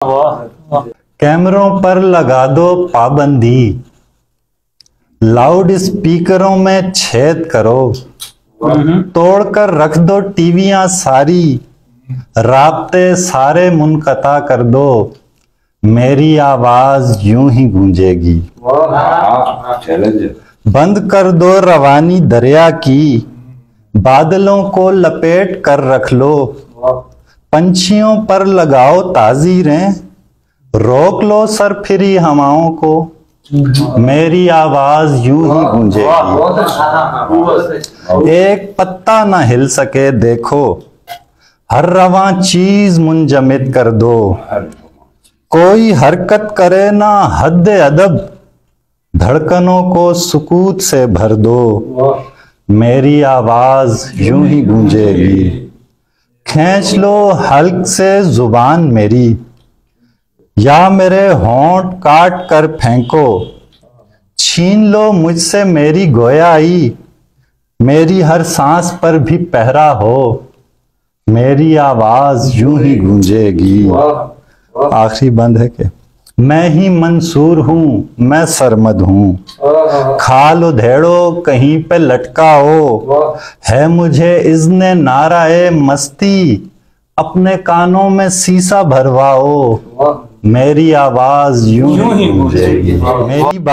कैमरों पर लगा दो पाबंदी, लाउड स्पीकरों में छेद करो, तोड़कर रख दो टीवियां सारी, राब्ते सारे मुनक़ता कर दो, मेरी आवाज यूं ही गूंजेगी। बंद कर दो रवानी दरिया की, बादलों को लपेट कर रख लो, पंछियों पर लगाओ ताज़ीरें, रोक लो सरफिरी हवाओं को, मेरी आवाज यूं ही गूंजेगी। एक पत्ता ना हिल सके देखो, हर रवां चीज मुंजमद कर दो, कोई हरकत करे ना हद अदब, धड़कनों को सुकूत से भर दो, मेरी आवाज यूं ही गूंजेगी। खींच लो हल्क से जुबान मेरी, या मेरे होंठ काट कर फेंको, छीन लो मुझसे मेरी गोयाई, मेरी हर सांस पर भी पहरा हो, मेरी आवाज यूं ही गूंजेगी। आखिरी बंद है कि मैं ही मंसूर हूँ, मैं सरमद हूँ, खाल उधेड़ो कहीं पे लटकाओ, है मुझे इज़्ने नाराए मस्ती, अपने कानों में सीसा भरवाओ, मेरी आवाज यूं ही गूंजेगी। मेरी